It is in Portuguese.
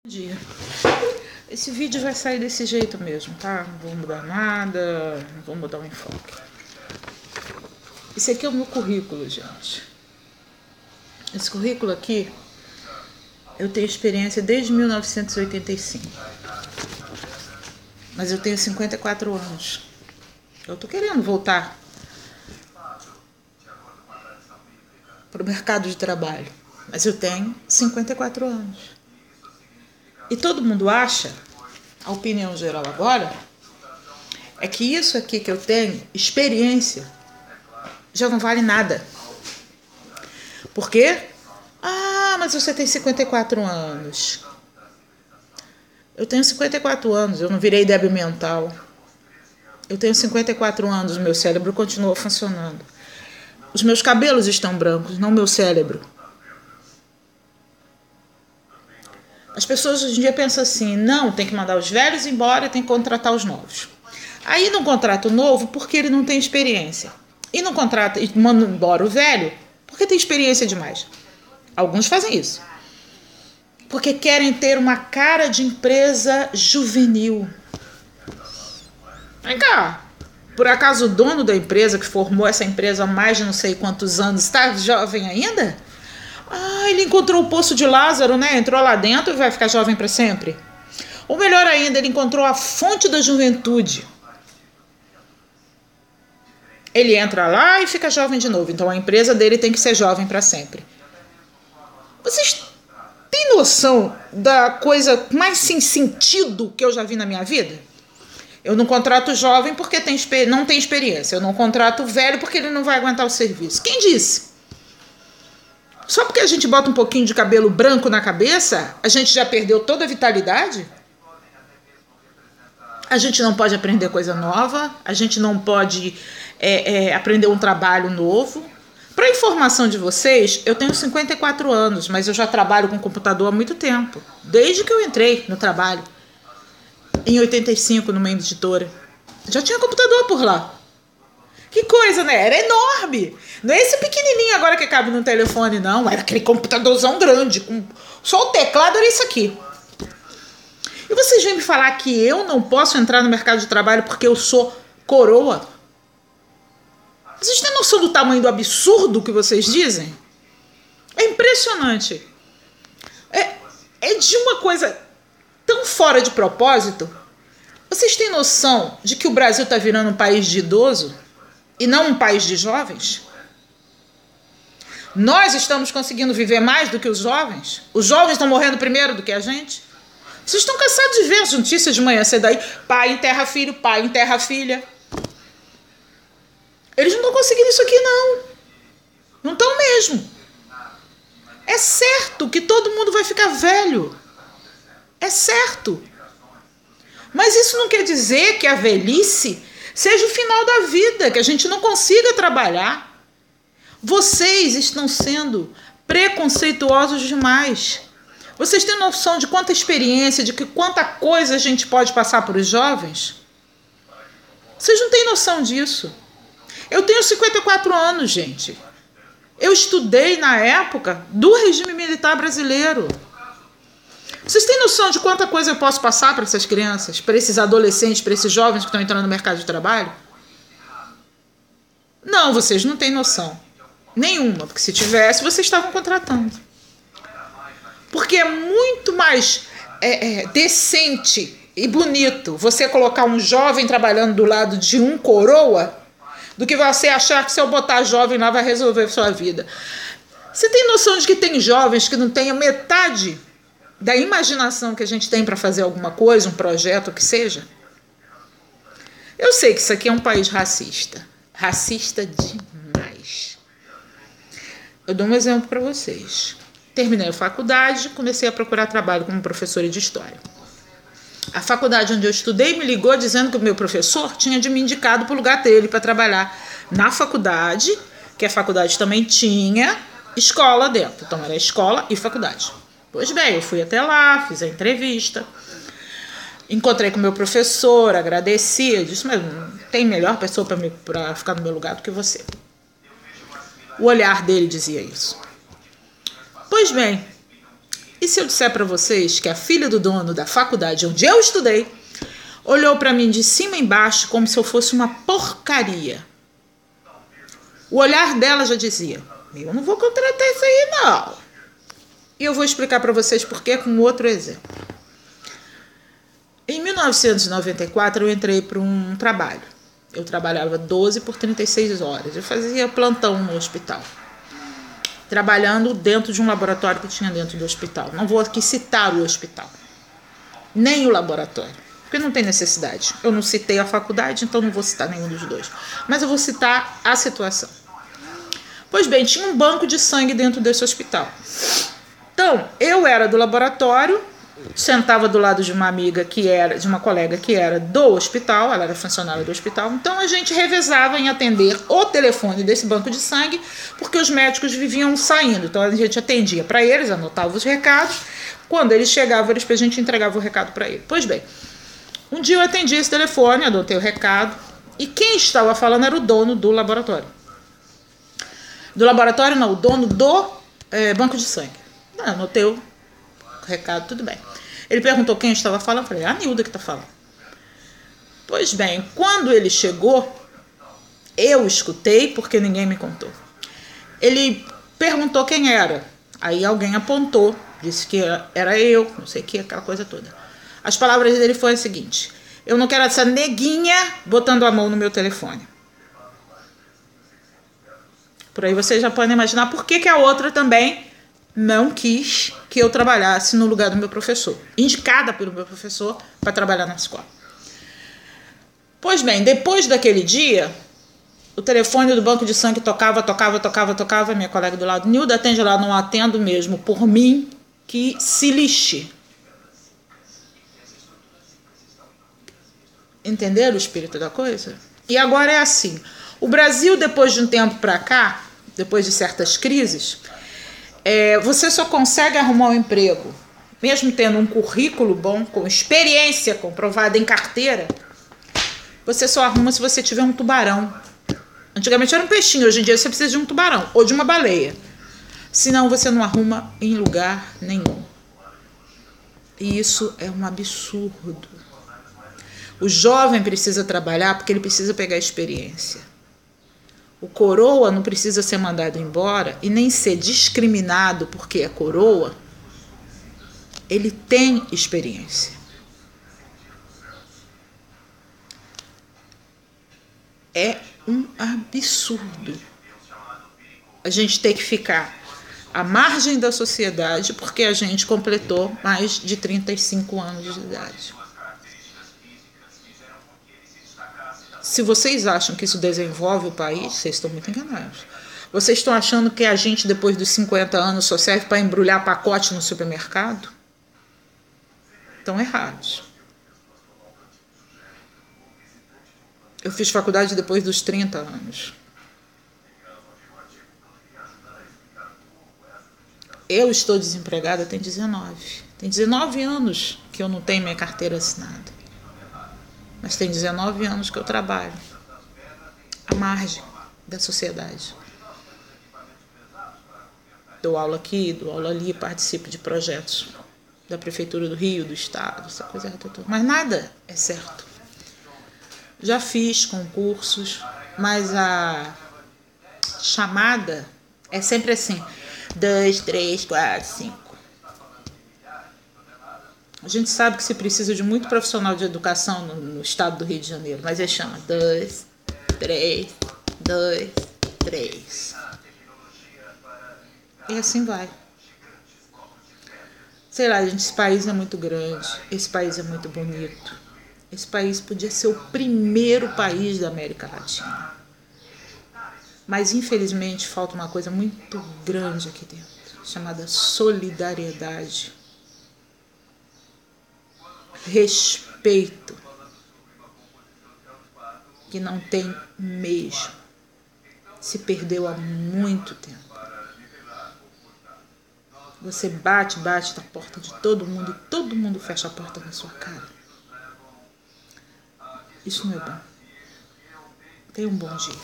Dia. Esse vídeo vai sair desse jeito mesmo, tá? Não vou mudar nada, não vou mudar o enfoque. Esse aqui é o meu currículo, gente. Esse currículo aqui, eu tenho experiência desde 1985. Mas eu tenho 54 anos. Eu tô querendo voltar pro mercado de trabalho. Mas eu tenho 54 anos. E todo mundo acha, a opinião geral agora, é que isso aqui que eu tenho, experiência, já não vale nada. Por quê? Ah, mas você tem 54 anos. Eu tenho 54 anos, eu não virei débil mental. Eu tenho 54 anos, meu cérebro continua funcionando. Os meus cabelos estão brancos, não meu cérebro. As pessoas hoje em dia pensam assim, não, tem que mandar os velhos embora e tem que contratar os novos. Aí não contrata o novo porque ele não tem experiência. E não contrata e manda embora o velho porque tem experiência demais. Alguns fazem isso. Porque querem ter uma cara de empresa juvenil. Vem cá. Por acaso o dono da empresa que formou essa empresa há mais de não sei quantos anos está jovem ainda? Ah, ele encontrou o poço de Lázaro, né? Entrou lá dentro e vai ficar jovem para sempre. Ou melhor ainda, ele encontrou a fonte da juventude. Ele entra lá e fica jovem de novo. Então a empresa dele tem que ser jovem para sempre. Vocês têm noção da coisa mais sem sentido que eu já vi na minha vida? Eu não contrato jovem porque não tem experiência. Eu não contrato velho porque ele não vai aguentar o serviço. Quem disse? Só porque a gente bota um pouquinho de cabelo branco na cabeça, a gente já perdeu toda a vitalidade? A gente não pode aprender coisa nova, a gente não pode aprender um trabalho novo. Para informação de vocês, eu tenho 54 anos, mas eu já trabalho com computador há muito tempo. Desde que eu entrei no trabalho, em 85, numa editora. Já tinha computador por lá. Que coisa, né? Era enorme. Não é esse pequenininho agora que cabe no telefone, não. Era aquele computadorzão grande. Só o teclado era isso aqui. E vocês vêm me falar que eu não posso entrar no mercado de trabalho porque eu sou coroa? Vocês têm noção do tamanho do absurdo que vocês dizem? É impressionante. É de uma coisa tão fora de propósito. Vocês têm noção de que o Brasil está virando um país de idoso? E não um país de jovens? Nós estamos conseguindo viver mais do que os jovens? Os jovens estão morrendo primeiro do que a gente? Vocês estão cansados de ver as notícias de manhã cedo aí? Pai enterra filho, pai enterra filha. Eles não estão conseguindo isso aqui, não. Não estão mesmo. É certo que todo mundo vai ficar velho. É certo. Mas isso não quer dizer que a velhice seja o final da vida, que a gente não consiga trabalhar. Vocês estão sendo preconceituosos demais. Vocês têm noção de quanta experiência, de que quanta coisa a gente pode passar para os jovens? Vocês não têm noção disso. Eu tenho 54 anos, gente. Eu estudei na época do regime militar brasileiro. Vocês têm noção de quanta coisa eu posso passar para essas crianças, para esses adolescentes, para esses jovens que estão entrando no mercado de trabalho? Não, vocês não têm noção. Nenhuma, porque se tivesse, vocês estavam contratando. Porque é muito mais decente e bonito você colocar um jovem trabalhando do lado de um coroa do que você achar que se eu botar jovem lá vai resolver a sua vida. Você tem noção de que tem jovens que não têm a metade da imaginação que a gente tem para fazer alguma coisa, um projeto, o que seja? Eu sei que isso aqui é um país racista. Racista demais. Eu dou um exemplo para vocês. Terminei a faculdade, comecei a procurar trabalho como professora de história. A faculdade onde eu estudei me ligou dizendo que o meu professor tinha de me indicado para o lugar dele para trabalhar na faculdade, que a faculdade também tinha escola dentro. Então era escola e faculdade. Pois bem, eu fui até lá, fiz a entrevista, encontrei com o meu professor, agradeci, disse, mas não tem melhor pessoa para ficar no meu lugar do que você. O olhar dele dizia isso. Pois bem, E se eu disser para vocês que a filha do dono da faculdade onde eu estudei olhou para mim de cima a embaixo como se eu fosse uma porcaria. O olhar dela já dizia, eu não vou contratar isso aí não. E eu vou explicar para vocês por quê com outro exemplo. Em 1994 eu entrei para um trabalho. Eu trabalhava 12 por 36 horas. Eu fazia plantão no hospital. Trabalhando dentro de um laboratório que tinha dentro do hospital. Não vou aqui citar o hospital. Nem o laboratório. Porque não tem necessidade. Eu não citei a faculdade, então não vou citar nenhum dos dois. Mas eu vou citar a situação. Pois bem, tinha um banco de sangue dentro desse hospital. Então, eu era do laboratório, sentava do lado de uma amiga de uma colega que era do hospital, ela era funcionária do hospital, então a gente revezava em atender o telefone desse banco de sangue, porque os médicos viviam saindo, então a gente atendia para eles, anotava os recados, quando eles chegavam, a gente entregava o recado para ele. Pois bem, um dia eu atendi esse telefone, anotei o recado, e quem estava falando era o dono do laboratório. Do laboratório não, o dono do banco de sangue. Anotei o recado, tudo bem. Ele perguntou quem estava falando, eu falei, a Nilda que está falando. Pois bem, quando ele chegou, eu escutei, porque ninguém me contou. Ele perguntou quem era. Aí alguém apontou, disse que era eu, não sei o que, aquela coisa toda. As palavras dele foram as seguintes, eu não quero essa neguinha botando a mão no meu telefone. Por aí vocês já podem imaginar por que a outra também não quis que eu trabalhasse no lugar do meu professor, indicada pelo meu professor para trabalhar na escola. Pois bem, depois daquele dia, o telefone do banco de sangue tocava, minha colega do lado, Nilda, atende lá, não atendo mesmo, por mim, que se lixe. Entenderam o espírito da coisa? E agora é assim, o Brasil, depois de um tempo para cá, depois de certas crises, você só consegue arrumar um emprego, mesmo tendo um currículo bom, com experiência comprovada em carteira, você só arruma se você tiver um tubarão. Antigamente era um peixinho, hoje em dia você precisa de um tubarão ou de uma baleia. Senão você não arruma em lugar nenhum. E isso é um absurdo. O jovem precisa trabalhar porque ele precisa pegar experiência. O coroa não precisa ser mandado embora e nem ser discriminado porque é coroa. Ele tem experiência. É um absurdo a gente ter que ficar à margem da sociedade porque a gente completou mais de 35 anos de idade. Se vocês acham que isso desenvolve o país, vocês estão muito enganados. Vocês estão achando que a gente, depois dos 50 anos, só serve para embrulhar pacote no supermercado? Estão errados. Eu fiz faculdade depois dos 30 anos. Eu estou desempregada tem 19. Tem 19 anos que eu não tenho minha carteira assinada. Mas tem 19 anos que eu trabalho à margem da sociedade. Dou aula aqui, dou aula ali, participo de projetos da Prefeitura do Rio, do Estado, essa coisa toda. Mas nada é certo. Já fiz concursos, mas a chamada é sempre assim, 2, 3, 4, 5. A gente sabe que se precisa de muito profissional de educação no estado do Rio de Janeiro, mas ele chama 2, 3, 2, 3. E assim vai. Sei lá, gente, esse país é muito grande, esse país é muito bonito. Esse país podia ser o primeiro país da América Latina. Mas, infelizmente, falta uma coisa muito grande aqui dentro, chamada solidariedade. Respeito, que não tem mesmo. Se perdeu há muito tempo. Você bate na porta de todo mundo e todo mundo fecha a porta na sua cara. Isso não é bom. Tenha um bom dia.